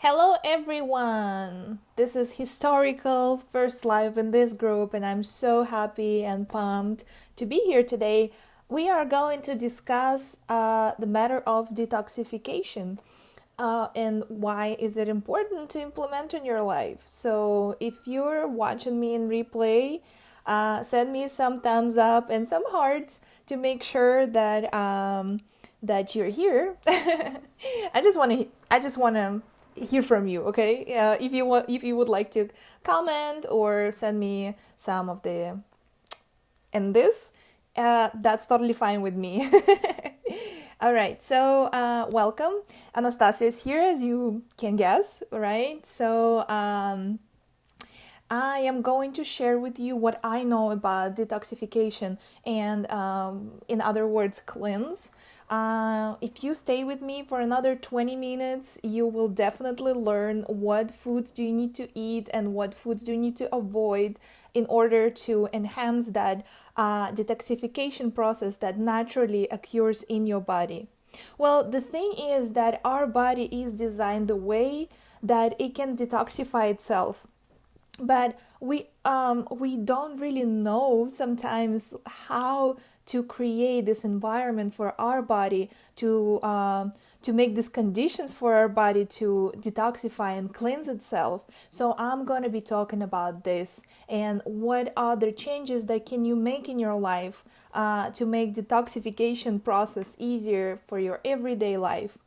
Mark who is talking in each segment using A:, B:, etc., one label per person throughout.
A: Hello everyone! This is historical first live in this group and I'm so happy and pumped to be here today. We are going to discuss the matter of detoxification and why is it important to implement in your life. So if you're watching me in replay, send me some thumbs up and some hearts to make sure that you're here. I just want to hear from you, okay? If you would like to comment or send me some of the and this, that's totally fine with me. All right, so welcome. Anastasia is here, as you can guess, right? So I am going to share with you what I know about detoxification and, in other words, cleanse. If you stay with me for another 20 minutes, you will definitely learn what foods do you need to eat and what foods do you need to avoid in order to enhance that detoxification process that naturally occurs in your body. Well, the thing is that our body is designed the way that it can detoxify itself, but we don't really know sometimes how to create this environment for our body to make these conditions for our body to detoxify and cleanse itself. So I'm going to be talking about this and what other changes that can you make in your life to make detoxification process easier for your everyday life.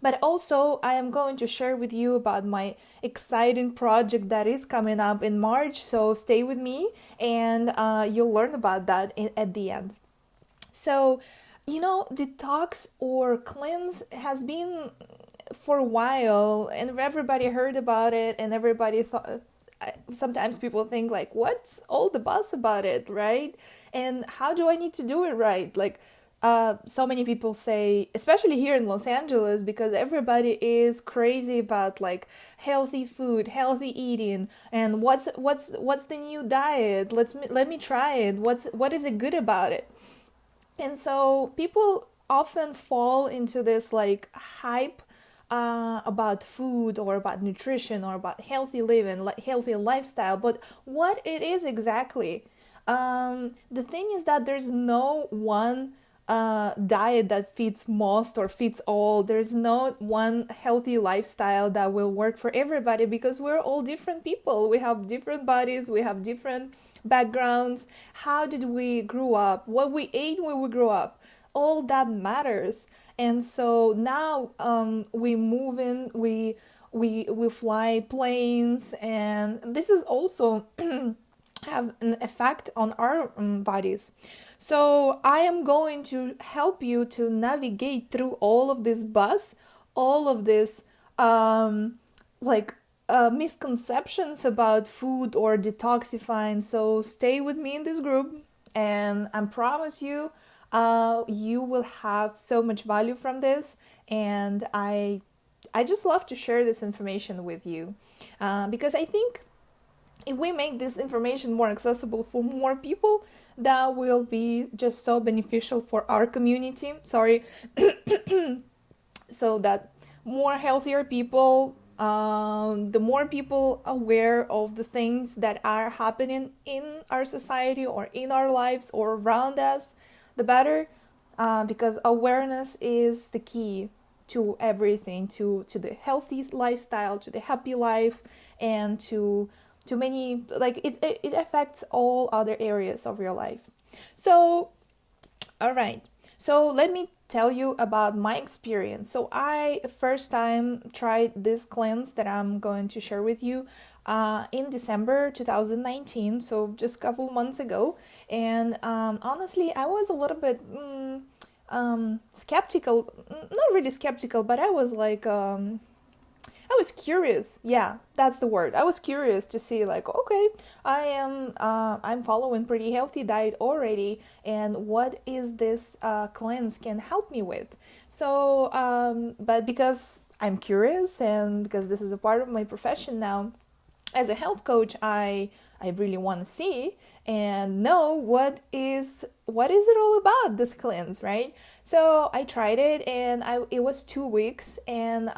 A: But also, I am going to share with you about my exciting project that is coming up in March. So stay with me and you'll learn about that at the end. So, detox or cleanse has been for a while and everybody heard about it and everybody thought. Sometimes people think like, what's all the buzz about it, right? And how do I need to do it right? Like, so many people say, especially here in Los Angeles, because everybody is crazy about like healthy food, healthy eating, and what's the new diet? Let me try it. What is it good about it? And so people often fall into this like hype about food or about nutrition or about healthy living, like healthy lifestyle. But what it is exactly? The thing is that there's no one diet that fits most or fits all. There's no one healthy lifestyle that will work for everybody because we're all different people. We have different bodies, we have different backgrounds. How did we grow up? What we ate when we grew up? All that matters. And so now we move in, we fly planes, and this is also have an effect on our bodies. So I am going to help you to navigate through all of this buzz, all of this like misconceptions about food or detoxifying. So stay with me in this group, and I promise you, you will have so much value from this. And I just love to share this information with you because I think if we make this information more accessible for more people, that will be just so beneficial for our community. Sorry. So that more healthier people, the more people aware of the things that are happening in our society or in our lives or around us, the better, because awareness is the key to everything, to the healthy lifestyle, to the happy life, and to many, like it affects all other areas of your life. So, all right, so let me tell you about my experience. So I first time tried this cleanse that I'm going to share with you in December 2019, so just a couple months ago. And honestly, I was a little bit skeptical, not really skeptical, but I was like I was curious. Yeah, that's the word. I was curious to see, like, okay, I'm following pretty healthy diet already, and what is this cleanse can help me with? So, but because I'm curious and because this is a part of my profession now, as a health coach, I really want to see and know what is it all about, this cleanse, right? So I tried it, and it was 2 weeks, and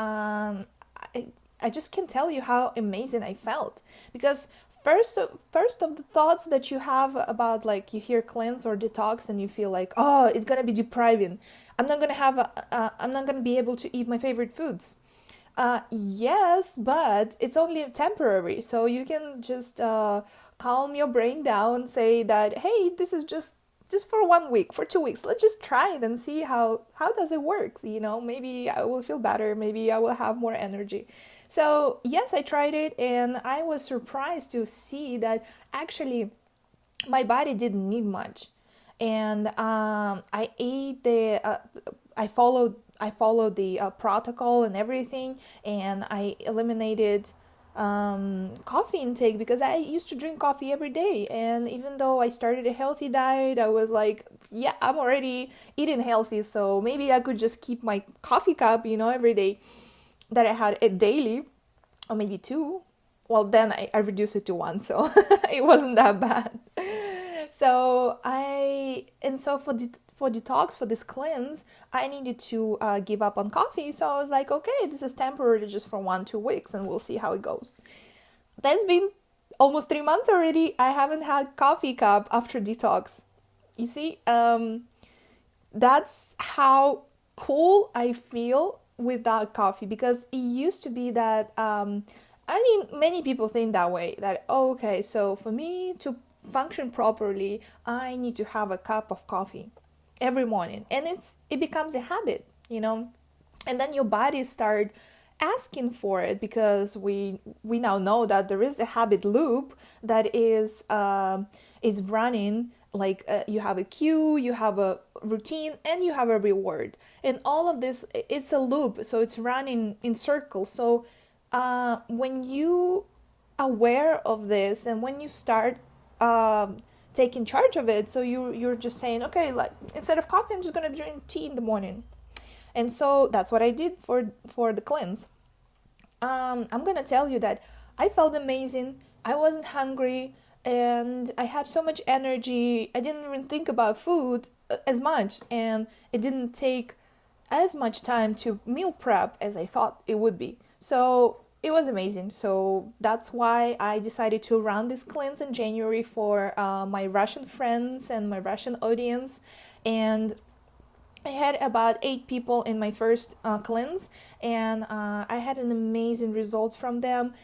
A: I, I just can tell you how amazing I felt. Because first of the thoughts that you have about, like, you hear cleanse or detox and you feel like, oh, it's gonna be depriving. I'm not gonna be able to eat my favorite foods. Yes, but it's only temporary. So you can just calm your brain down, say that, hey, this is just for 1 week, for 2 weeks. Let's just try it and see how does it work. Maybe I will feel better. Maybe I will have more energy. So yes, I tried it, and I was surprised to see that actually my body didn't need much. And I ate I followed the protocol and everything, and I eliminated coffee intake, because I used to drink coffee every day. And even though I started a healthy diet, I was like, yeah, I'm already eating healthy, so maybe I could just keep my coffee cup, every day, that I had it daily, or maybe two. Well, then I reduced it to one, so it wasn't that bad. So for detox, for this cleanse, I needed to give up on coffee. So I was like, okay, this is temporary, just for 1-2 weeks, and we'll see how it goes. That's been almost 3 months already. I haven't had coffee cup after detox. You see, that's how cool I feel without coffee, because it used to be that, many people think that way, that, oh, okay, so for me to function properly, I need to have a cup of coffee every morning, and it becomes a habit, and then your body start asking for it, because we now know that there is a habit loop that is running, like, you have a cue, you have a routine, and you have a reward, and all of this, it's a loop, so it's running in circles. So when you aware of this, and when you start taking charge of it, so you're just saying, okay, like, instead of coffee, I'm just gonna drink tea in the morning. And so that's what I did for the cleanse. I'm gonna tell you that I felt amazing. I wasn't hungry, and I had so much energy. I didn't even think about food as much, and it didn't take as much time to meal prep as I thought it would be. So it was amazing. So that's why I decided to run this cleanse in January for my Russian friends and my Russian audience. And I had about 8 people in my first cleanse, and I had an amazing results from them.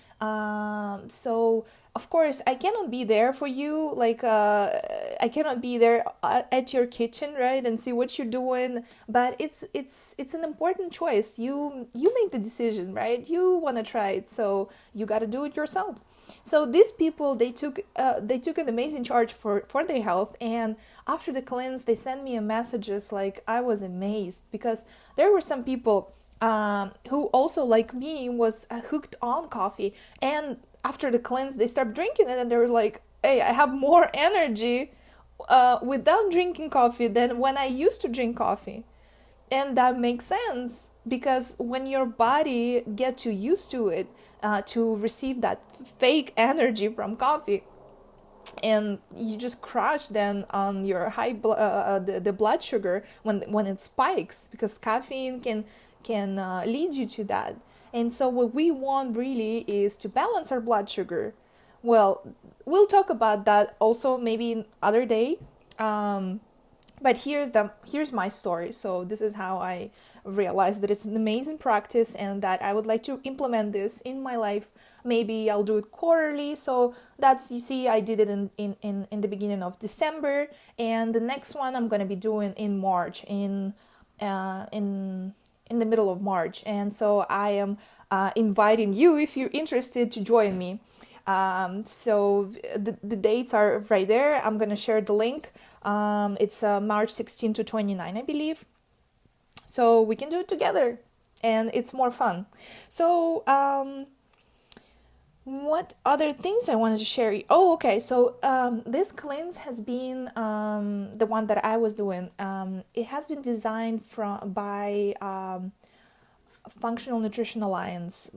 A: So of course I cannot be there for you, like, I cannot be there at your kitchen, right, and see what you're doing. But it's an important choice. You make the decision, right? You want to try it, so you got to do it yourself. So these people, they took an amazing charge for their health, and after the cleanse, they sent me a messages, like, I was amazed, because there were some people who also, like me, was hooked on coffee, and after the cleanse, they stopped drinking it, and they were like, hey, I have more energy without drinking coffee than when I used to drink coffee. And that makes sense, because when your body gets you used to it, to receive that fake energy from coffee, and you just crash then on your the blood sugar when it spikes, because caffeine can lead you to that. And so what we want really is to balance our blood sugar. Well, we'll talk about that also maybe other day. But here's my story. So this is how I realized that it's an amazing practice, and that I would like to implement this in my life. Maybe I'll do it quarterly. So that's, you see, I did it in the beginning of December, and the next one I'm gonna be doing in March, in the middle of March. And so I am inviting you, if you're interested, to join me. So the dates are right there. I'm gonna share the link. It's March 16 to 29, I believe. So we can do it together, and it's more fun. So what other things I wanted to share? Oh, okay. So this cleanse has been the one that I was doing. It has been designed by Functional Nutrition Alliance,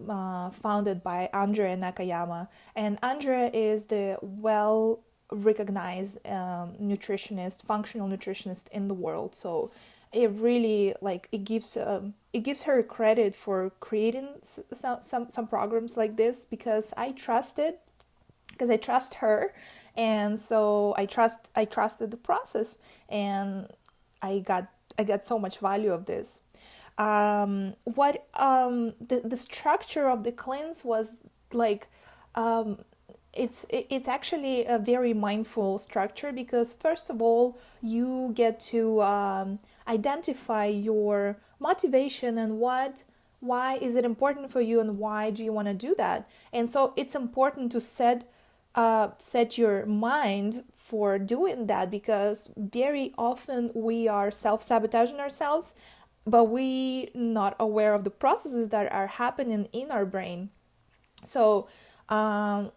A: founded by Andrea Nakayama. And Andrea is the well-recognized nutritionist, functional nutritionist in the world. So it really, like, it gives it gives her credit for creating some programs like this, because I trusted, because I trust her, and so I trusted the process, and I got so much value of this. What the structure of the cleanse was like, it's actually a very mindful structure, because first of all you get to identify your motivation and why is it important for you and why do you want to do that. And so it's important to set your mind for doing that, because very often we are self-sabotaging ourselves, but we not aware of the processes that are happening in our brain. So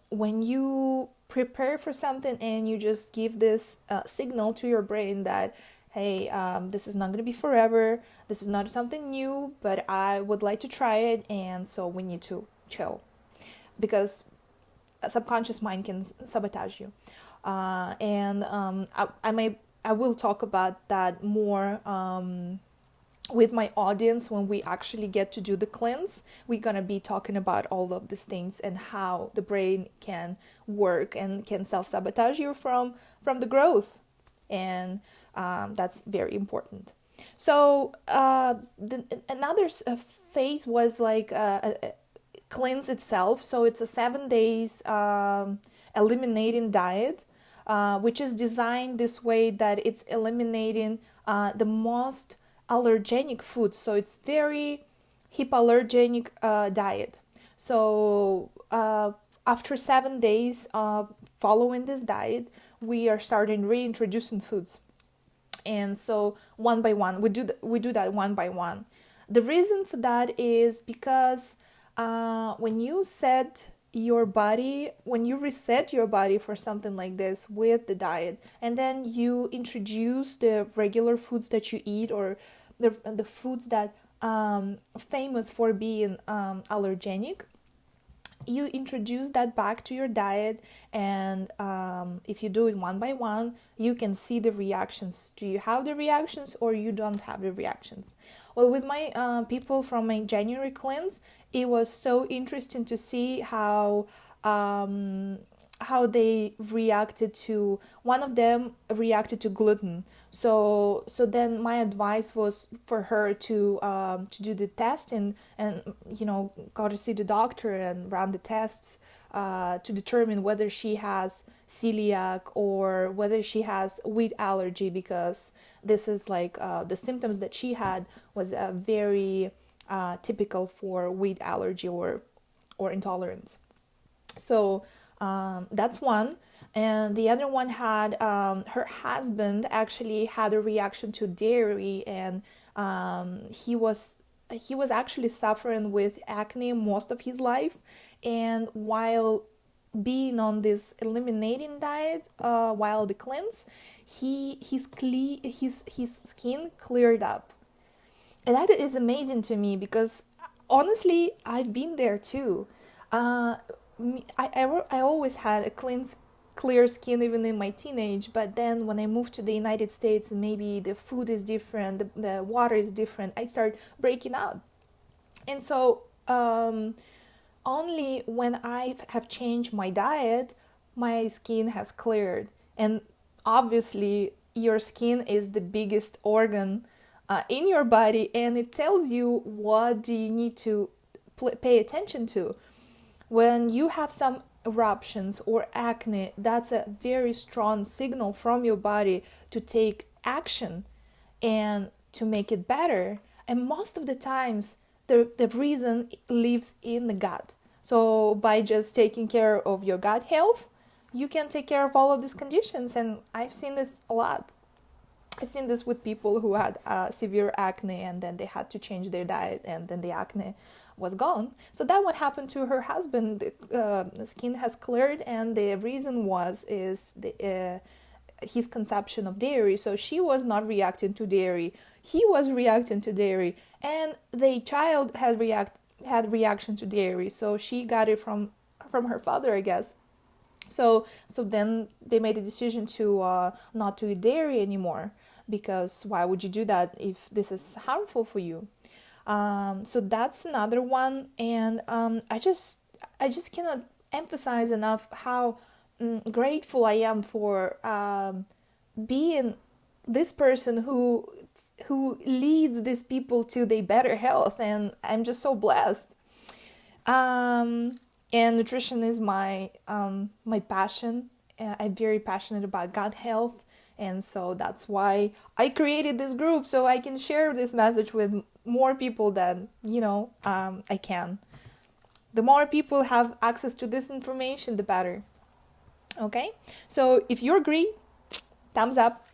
A: when you prepare for something and you just give this signal to your brain that, hey, this is not going to be forever, this is not something new, but I would like to try it, and so we need to chill, because a subconscious mind can sabotage you. I will talk about that more with my audience when we actually get to do the cleanse. We're gonna be talking about all of these things and how the brain can work and can self-sabotage you from the growth, and that's very important. So another phase was like cleanse itself. So it's a 7 days eliminating diet, which is designed this way that it's eliminating the most allergenic foods. So it's very hypoallergenic diet. So after 7 days of following this diet, we are starting reintroducing foods. And so one by one, we do that one by one. The reason for that is because when you reset your body for something like this with the diet, and then you introduce the regular foods that you eat, or the foods that famous for being allergenic, you introduce that back to your diet, and if you do it one by one, you can see the reactions. Do you have the reactions or you don't have the reactions? Well, with my people from my January cleanse, it was so interesting to see how they reacted to, one of them reacted to gluten. So then my advice was for her to do the test, and go to see the doctor and run the tests to determine whether she has celiac or whether she has wheat allergy, because this is like the symptoms that she had was very typical for wheat allergy or intolerance. So that's one. And the other one had her husband actually had a reaction to dairy, and he was actually suffering with acne most of his life. And while being on this eliminating diet, while the cleanse, his skin cleared up. And that is amazing to me, because honestly, I've been there too. I always had a clear skin even in my teenage, but then when I moved to the United States, maybe the food is different, the water is different, I start breaking out. And so only when I have changed my diet, my skin has cleared. And obviously your skin is the biggest organ in your body, and it tells you what do you need to pay attention to. When you have some eruptions or acne, that's a very strong signal from your body to take action and to make it better. And most of the times, the reason lives in the gut. So by just taking care of your gut health, you can take care of all of these conditions. And I've seen this a lot. I've seen this with people who had severe acne, and then they had to change their diet, and then the acne was gone. So that what happened to her husband. The skin has cleared, and the reason is his consumption of dairy. So she was not reacting to dairy. He was reacting to dairy, and the child had reaction to dairy. So she got it from her father, I guess. So then they made a decision to not to eat dairy anymore, because why would you do that if this is harmful for you? So that's another one, and I just cannot emphasize enough how grateful I am for being this person who leads these people to their better health, and I'm just so blessed. And nutrition is my passion. I'm very passionate about gut health, and so that's why I created this group, so I can share this message with more people than I can. The more people have access to this information, the better. Okay, so if you agree, thumbs up.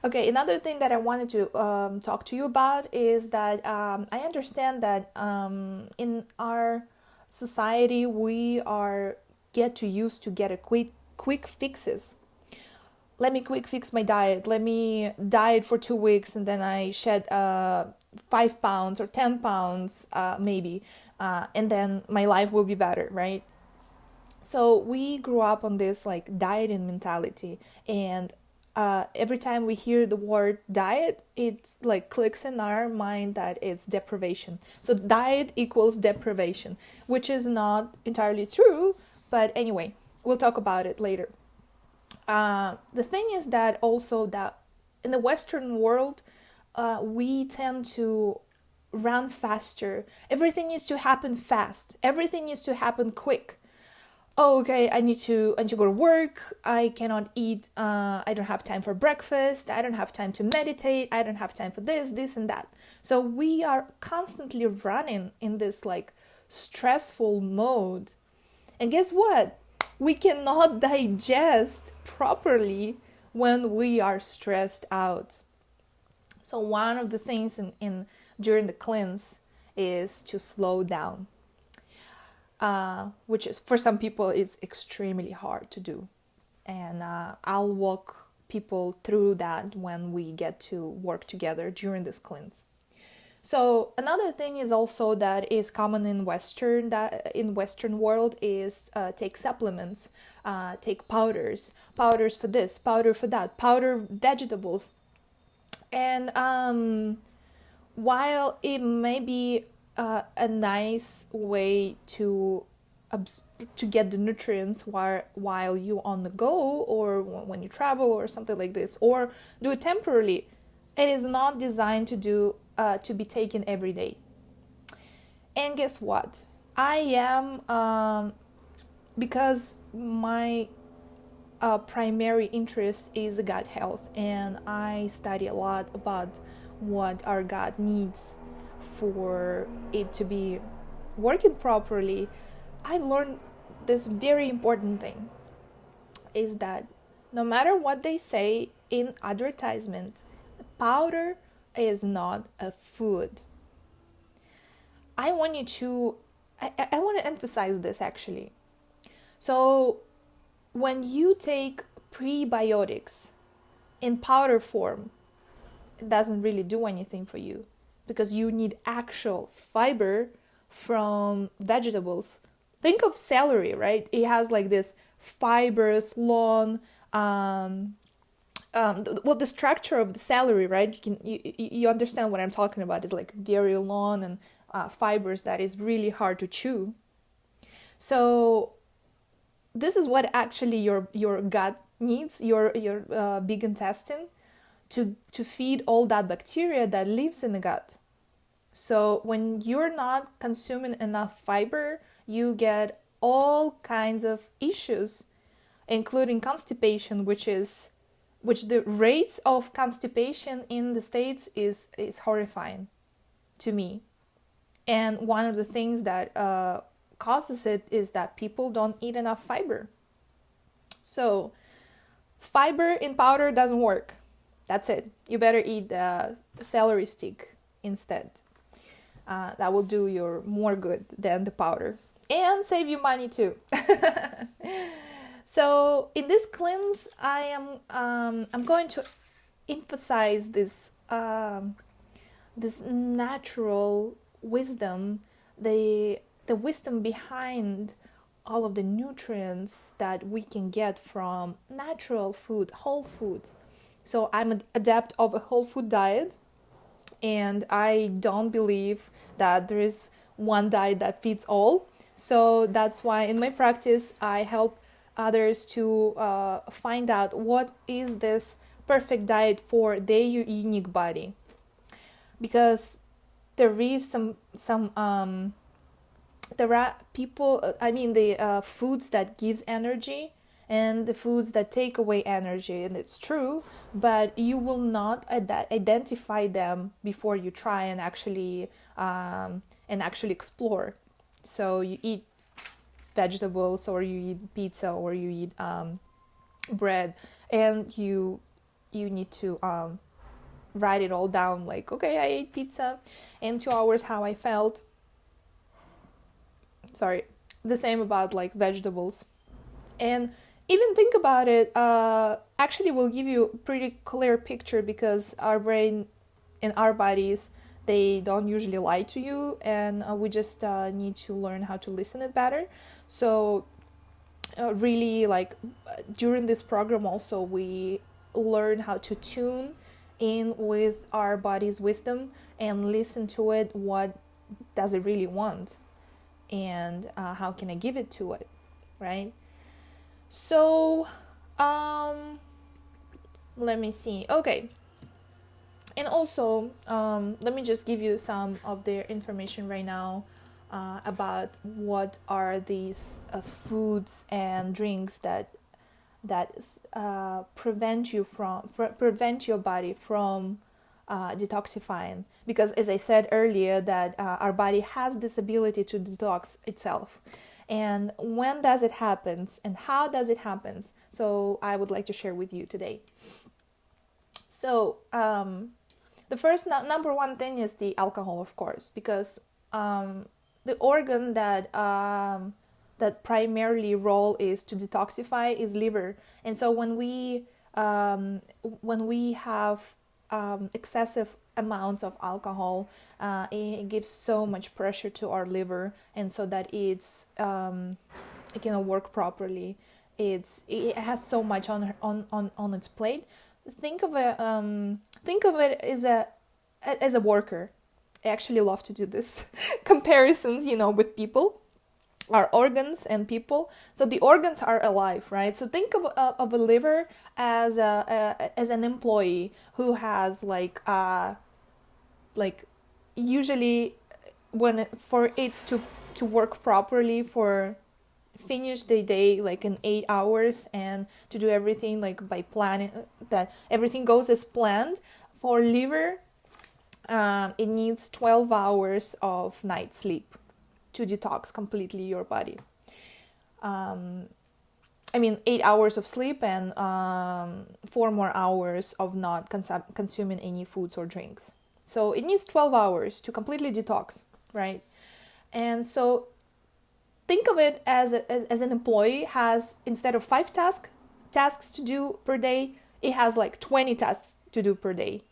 A: Okay, another thing that I wanted to talk to you about is that I understand that in our society we are get to used to get a quick fixes. Let me quick fix my diet. Let me diet for 2 weeks and then I shed 5 pounds or 10 pounds maybe, and then my life will be better, right? So we grew up on this like dieting mentality, and every time we hear the word diet, it like clicks in our mind that it's deprivation. So diet equals deprivation, which is not entirely true, but anyway, we'll talk about it later. The thing is that also that in the Western world, we tend to run faster. Everything needs to happen fast. Everything needs to happen quick. Oh, okay, I need to go to work. I cannot eat. I don't have time for breakfast. I don't have time to meditate. I don't have time for this and that. So we are constantly running in this like stressful mode. And guess what? We cannot digest properly when we are stressed out. So one of the things in during the cleanse is to slow down. Which is for some people is extremely hard to do, and I'll walk people through that when we get to work together during this cleanse. So another thing is also that is common in Western world is take supplements, take powders for this, powder for that, powder vegetables, and while it may be a nice way to get the nutrients while you on the go or when you travel or something like this, or do it temporarily, it is not designed to be taken every day. And guess what? I am because my primary interest is gut health, and I study a lot about what our gut needs for it to be working properly. I've learned this very important thing is that no matter what they say in advertisement, powder is not a food. I want to emphasize this actually. So when you take prebiotics in powder form, it doesn't really do anything for you, because you need actual fiber from vegetables. Think of celery, right? It has like this fibrous, long, the structure of the celery, right? You understand what I'm talking about. It's like very long and fibers that is really hard to chew. So this is what actually your gut needs, your big intestine, to feed all that bacteria that lives in the gut. So when you're not consuming enough fiber, you get all kinds of issues, including constipation, which the rates of constipation in the States is horrifying to me. And one of the things that causes it is that people don't eat enough fiber. So fiber in powder doesn't work. That's it. You better eat the celery stick instead. That will do you more good than the powder and save you money too. So in this cleanse, I'm going to emphasize this natural wisdom, the wisdom behind all of the nutrients that we can get from natural food, whole food. So I'm an adept of a whole food diet, And I don't believe that there is one diet that fits all. So that's why in my practice, I help others to find out what is this perfect diet for their unique body. Because there is there are people, the foods that gives energy and the foods that take away energy, and it's true, but you will not identify them before you try and actually explore. So you eat vegetables, or you eat pizza, or you eat bread, and you need to write it all down, like, okay, I ate pizza, in 2 hours how I felt. Sorry. The same about like vegetables. And even think about it, actually will give you a pretty clear picture, because our brain and our bodies, they don't usually lie to you, and we just need to learn how to listen it better. So really, like, during this program also, we learn how to tune in with our body's wisdom and listen to it. What does it really want, and how can I give it to it, right? So let me see. Okay. And also, let me just give you some of their information right now about what are these foods and drinks that prevent your body from detoxifying. Because as I said earlier, that our body has this ability to detox itself. And when does it happen, and how does it happen? So I would like to share with you today. So the first number one thing is the alcohol, of course, because the organ that primarily role is to detoxify is liver. And so when we have excessive amounts of alcohol, it gives so much pressure to our liver, and so that it cannot work properly. It has so much on its plate. Think of it as a worker. I actually love to do this comparisons, with people, our organs and people. So the organs are alive, right? So think of a liver as an employee who has like usually for it to work properly, for finish the day like in 8 hours, and to do everything like by planning, that everything goes as planned. For liver, it needs 12 hours of night sleep to detox completely your body. 8 hours of sleep and 4 more hours of not consuming any foods or drinks. So it needs 12 hours to completely detox, right? And so think of it as an employee has, instead of 5 tasks to do per day, it has like 20 tasks to do per day.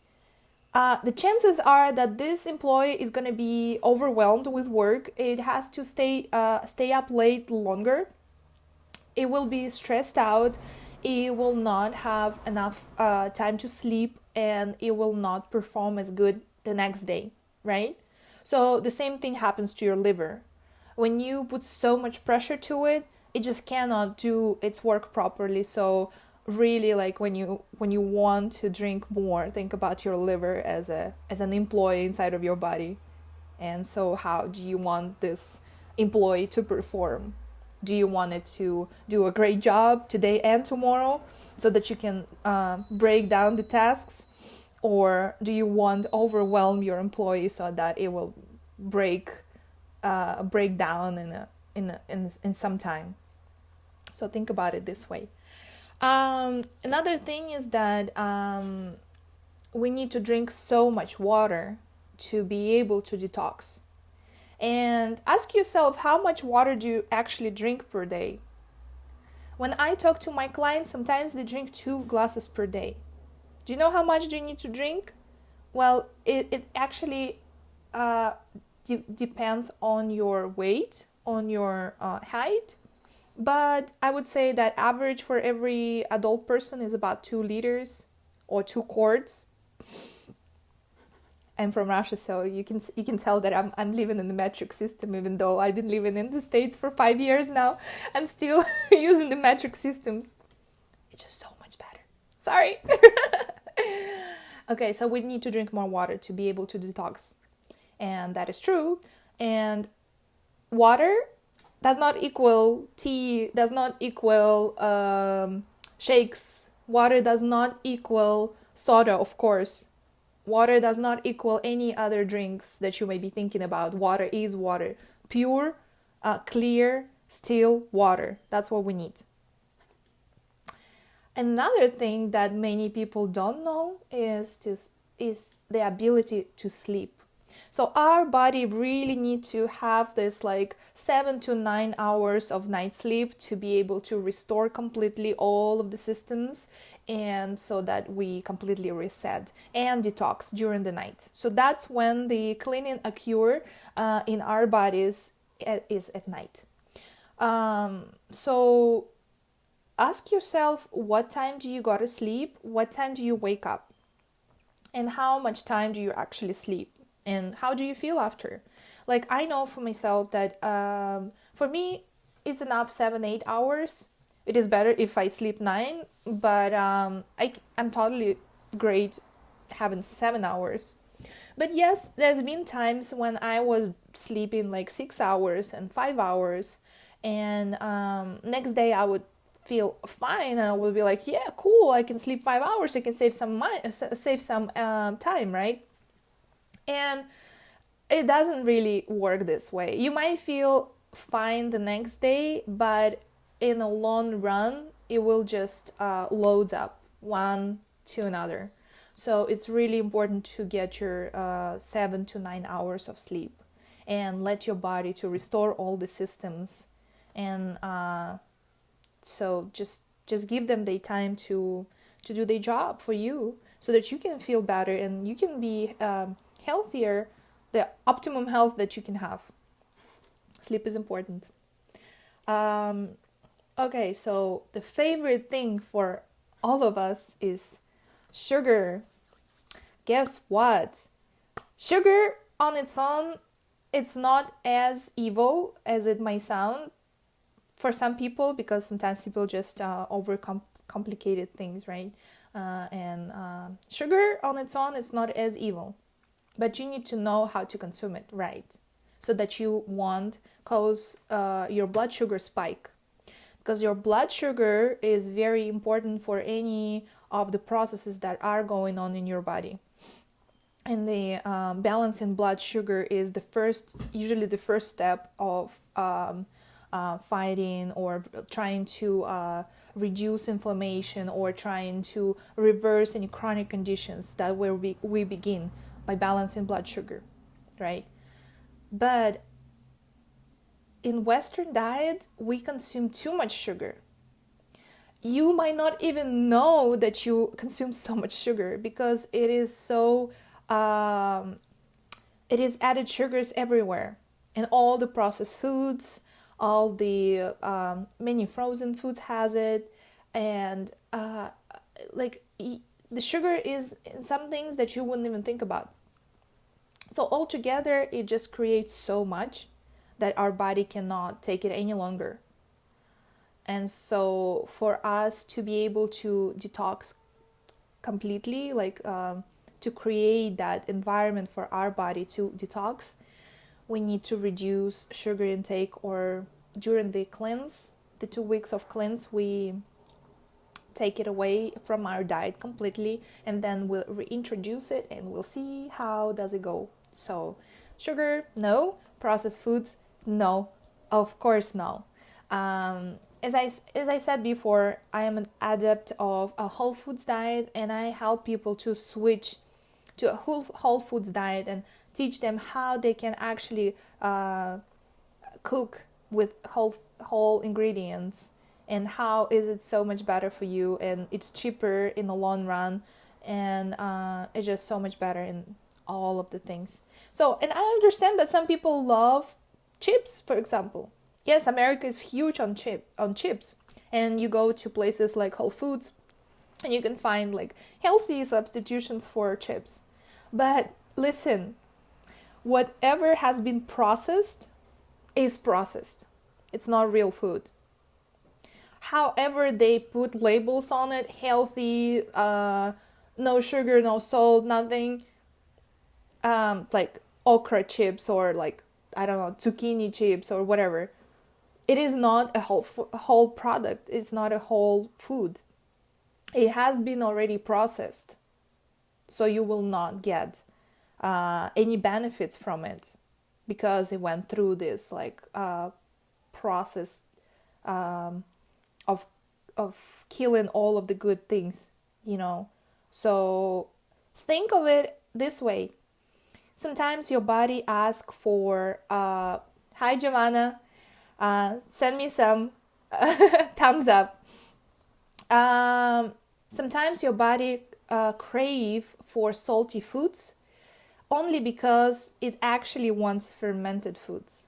A: The chances are that this employee is going to be overwhelmed with work. It has to stay up late longer. It will be stressed out. It will not have enough time to sleep, and it will not perform as good the next day, right? So the same thing happens to your liver. When you put so much pressure to it, it just cannot do its work properly. So really, like, when you want to drink more, think about your liver as an employee inside of your body. And so how do you want this employee to perform? Do you want it to do a great job today and tomorrow so that you can break down the tasks? Or do you want to overwhelm your employee so that it will break down in some time? So think about it this way. Another thing is that we need to drink so much water to be able to detox. And ask yourself, how much water do you actually drink per day? When I talk to my clients, sometimes they drink 2 glasses per day. Do you know how much do you need to drink? Well, it actually depends on your weight, on your height. But I would say that average for every adult person is about 2 liters or 2 quarts. I'm from Russia, so you can tell that I'm living in the metric system, even though I've been living in the States for 5 years now. I'm still using the metric systems. It's just so much better. Sorry. Okay, so we need to drink more water to be able to detox, and that is true. And water does not equal tea, does not equal shakes. Water does not equal soda, of course. Water does not equal any other drinks that you may be thinking about. Water is water. Pure, clear, still water. That's what we need. Another thing that many people don't know is the ability to sleep. So our body really needs to have this like 7 to 9 hours of night sleep to be able to restore completely all of the systems, and so that we completely reset and detox during the night. So that's when the cleaning occur in our bodies is at night. So ask yourself, what time do you go to sleep? What time do you wake up? And how much time do you actually sleep? And how do you feel after? Like, I know for myself that for me, it's enough 7-8 hours. It is better if I sleep 9, but I'm totally great having 7 hours. But yes, there's been times when I was sleeping like 6 hours and 5 hours, and next day I would feel fine, and I would be like, yeah, cool, I can sleep 5 hours, I can save some time, right? And it doesn't really work this way. You might feel fine the next day, but in the long run, it will just loads up one to another. So it's really important to get your 7 to 9 hours of sleep and let your body to restore all the systems. And so just give them the time to do their job for you, so that you can feel better and you can be healthier, the optimum health that you can have. Sleep is important. Okay, so the favorite thing for all of us is sugar. Guess what? Sugar on its own, it's not as evil as it might sound for some people, because sometimes people just overcomplicated things, right? And sugar on its own, it's not as evil. But you need to know how to consume it right, so that you won't cause your blood sugar spike. Because your blood sugar is very important for any of the processes that are going on in your body. And the balancing blood sugar is usually the first step of fighting or trying to reduce inflammation, or trying to reverse any chronic conditions. That where we begin, by balancing blood sugar, right? But in Western diet, we consume too much sugar. You might not even know that you consume so much sugar, because it is so it is added sugars everywhere, in all the processed foods, all the many frozen foods has it, and the sugar is in some things that you wouldn't even think about. So altogether, it just creates so much that our body cannot take it any longer. And so for us to be able to detox completely, to create that environment for our body to detox, we need to reduce sugar intake, or during the cleanse, the 2 weeks of cleanse, we take it away from our diet completely, and then we'll reintroduce it, and we'll see how does it go. So sugar, no. Processed foods, no. Of course, no. As I said before, I am an adept of a whole foods diet, and I help people to switch to a whole foods diet and teach them how they can actually cook with whole ingredients, and how is it so much better for you, and it's cheaper in the long run, and it's just so much better in all of the things. So, and I understand that some people love chips, for example. Yes, America is huge on chips, and you go to places like Whole Foods, and you can find like healthy substitutions for chips. But Listen, whatever has been processed is processed. It's not real food. However, they put labels on it, healthy, no sugar, no salt, nothing, like okra chips or like, I don't know, zucchini chips or whatever. It is not a whole product. It's not a whole food. It has been already processed. So you will not get any benefits from it because it went through this like process of killing all of the good things, So think of it this way. Sometimes your body asks for, hi Giovanna, send me some thumbs up. Sometimes your body crave for salty foods only because it actually wants fermented foods.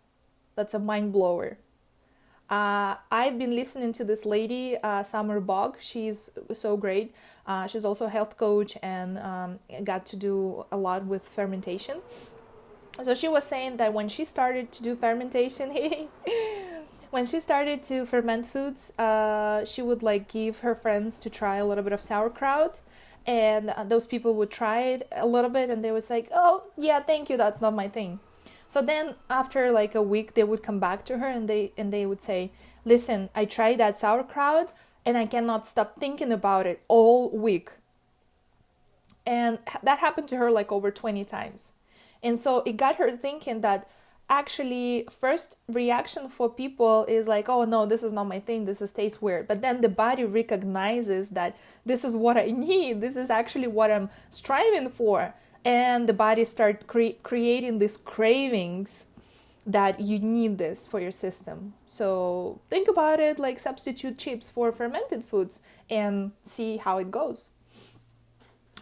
A: That's a mind blower. I've been listening to this lady, Summer Bog. She's so great. She's also a health coach and got to do a lot with fermentation. So she was saying that when she started to do fermentation, when she started to ferment foods, she would like give her friends to try a little bit of sauerkraut. And those people would try it a little bit and they was like, oh, yeah, thank you. That's not my thing. So then after like a week, they would come back to her and they would say, listen, I tried that sauerkraut and I cannot stop thinking about it all week. And that happened to her like over 20 times. And so it got her thinking that actually first reaction for people is like, oh no, this is not my thing, tastes weird. But then the body recognizes that this is what I need, this is actually what I'm striving for. And the body starts creating these cravings that you need this for your system. So think about it, like substitute chips for fermented foods and see how it goes.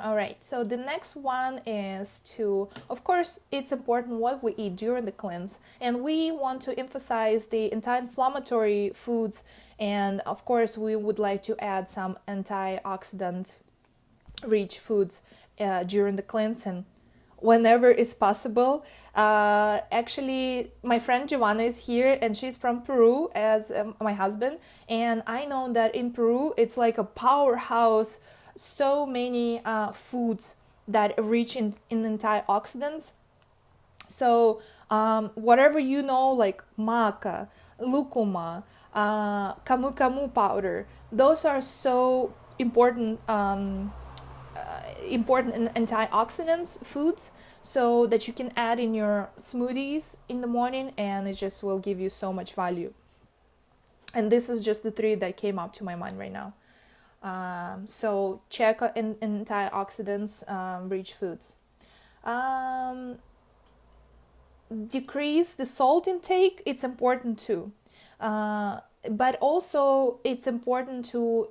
A: All right, so the next one is to, of course, it's important what we eat during the cleanse. And we want to emphasize the anti-inflammatory foods. And of course, we would like to add some antioxidant rich foods during the cleansing whenever is possible. Actually, my friend Giovanna is here and she's from Peru as my husband. And I know that in Peru, it's like a powerhouse, so many foods that are rich in antioxidants. So whatever like maca, lucuma, camu camu powder, those are so important important antioxidants foods, so that you can add in your smoothies in the morning and it just will give you so much value. And this is just the 3 that came up to my mind right now. So check in antioxidants rich foods. Decrease the salt intake, it's important too. But also it's important to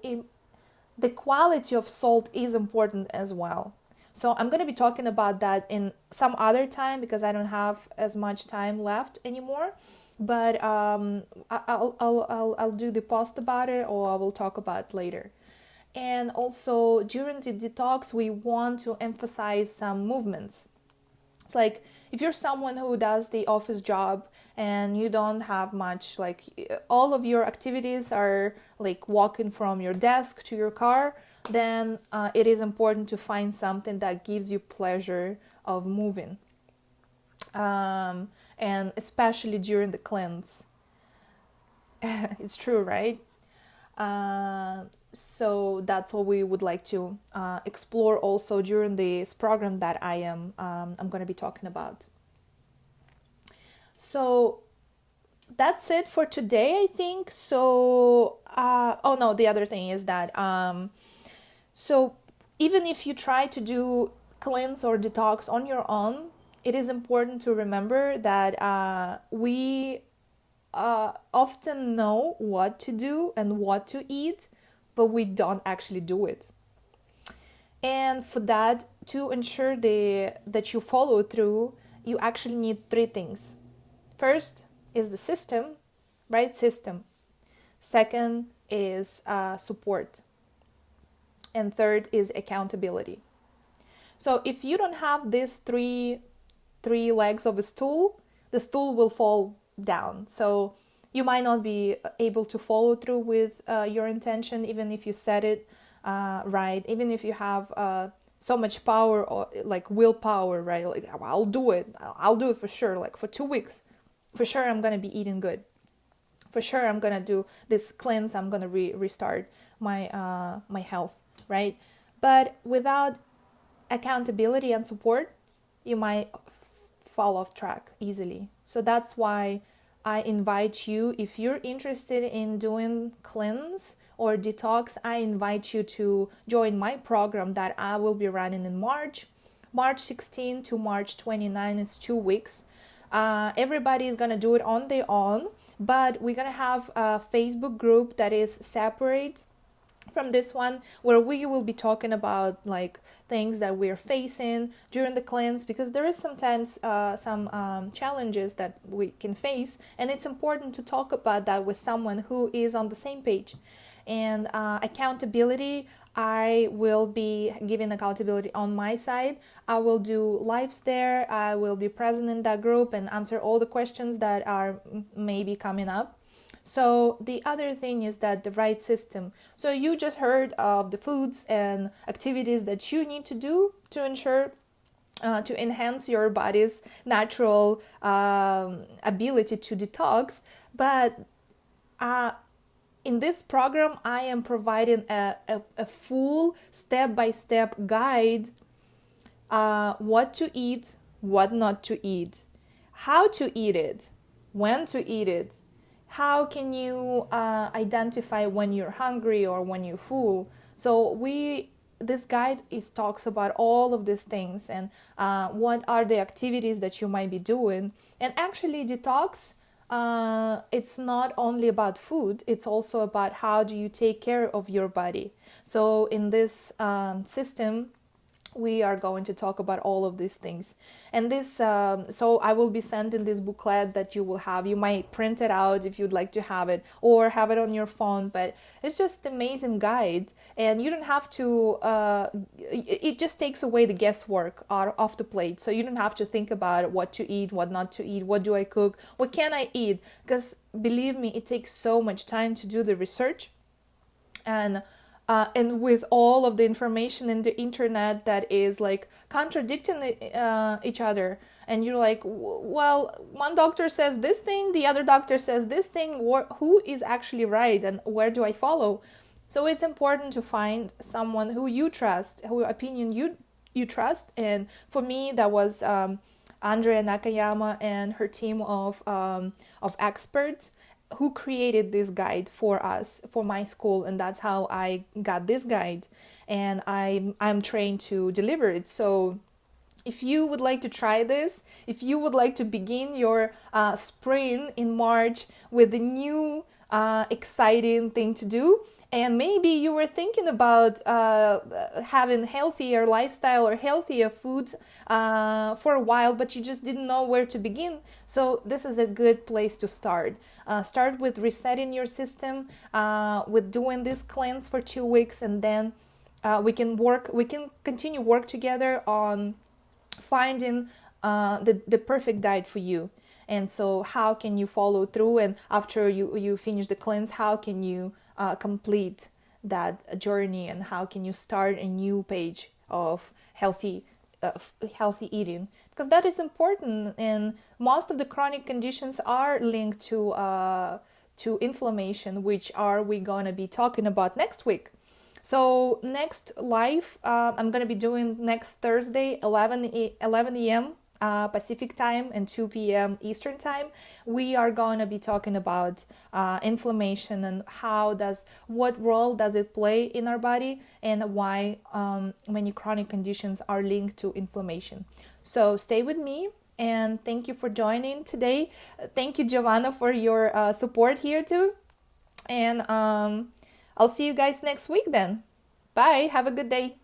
A: the quality of salt is important as well. So I'm going to be talking about that in some other time because I don't have as much time left anymore. But I'll do the post about it, or I will talk about it later. And also during the detox, we want to emphasize some movements. It's like if you're someone who does the office job and you don't have much, like all of your activities are like walking from your desk to your car, then it is important to find something that gives you pleasure of moving. And especially during the cleanse. It's true, right? So that's what we would like to explore also during this program that I'm going to be talking about. So that's it for today, I think. So, the other thing is that, so even if you try to do cleanse or detox on your own, it is important to remember that we often know what to do and what to eat, but we don't actually do it. And for that, to ensure that you follow through, you actually need 3 things. First is the system, right? System. Second is support. And third is accountability. So if you don't have these three legs of a stool, the stool will fall down. So you might not be able to follow through with your intention, even if you set it right, even if you have so much power, or like willpower, right? Like, I'll do it for sure, like for 2 weeks for sure I'm gonna be eating good, for sure I'm gonna do this cleanse, I'm gonna restart my my health, right? But without accountability and support, you might fall off track easily. So that's why I invite you, if you're interested in doing cleanse or detox, I invite you to join my program that I will be running in March 16 to March 29. It's 2 weeks. Everybody is going to do it on their own, but we're going to have a Facebook group that is separate from this one, where we will be talking about like things that we're facing during the cleanse, because there is sometimes some challenges that we can face, and it's important to talk about that with someone who is on the same page. And accountability, I will be giving accountability on my side. I will do lives there. I will be present in that group and answer all the questions that are maybe coming up. So the other thing is that the right system. So you just heard of the foods and activities that you need to do to ensure to enhance your body's natural ability to detox. But in this program, I am providing a full step-by-step guide, what to eat, what not to eat, how to eat it, when to eat it, how can you identify when you're hungry or when you're full. So this guide talks about all of these things, and what are the activities that you might be doing. And actually detox, it's not only about food, it's also about how do you take care of your body. So in this system, we are going to talk about all of these things. And this, so I will be sending this booklet that you will have. You might print it out if you'd like to have it, or have it on your phone, but it's just an amazing guide. And you don't have to, it just takes away the guesswork off the plate. So you don't have to think about what to eat, what not to eat, what do I cook, what can I eat? Because believe me, it takes so much time to do the research. And with all of the information in the internet that is like contradicting each other, and you're like, well, one doctor says this thing, the other doctor says this thing, who is actually right and where do I follow? So it's important to find someone who you trust, whose opinion you trust. And for me, that was Andrea Nakayama and her team of experts who created this guide for us, for my school, and that's how I got this guide, and I'm trained to deliver it. So if you would like to try this, if you would like to begin your spring in March with a new exciting thing to do, and maybe you were thinking about having healthier lifestyle or healthier foods for a while, but you just didn't know where to begin. So this is a good place to start. Start with resetting your system, with doing this cleanse for 2 weeks, and then we can continue work together on finding the perfect diet for you. And so how can you follow through, and after you finish the cleanse, how can you complete that journey, and how can you start a new page of healthy eating, because that is important. And most of the chronic conditions are linked to inflammation, which we gonna be talking about next week. So next live, I'm gonna be doing next Thursday, 11 a.m. Pacific time and 2 p.m. Eastern time. We are going to be talking about inflammation and what role does it play in our body, and why many chronic conditions are linked to inflammation. So stay with me, and thank you for joining today. Thank you, Giovanna, for your support here too. And I'll see you guys next week then. Bye. Have a good day.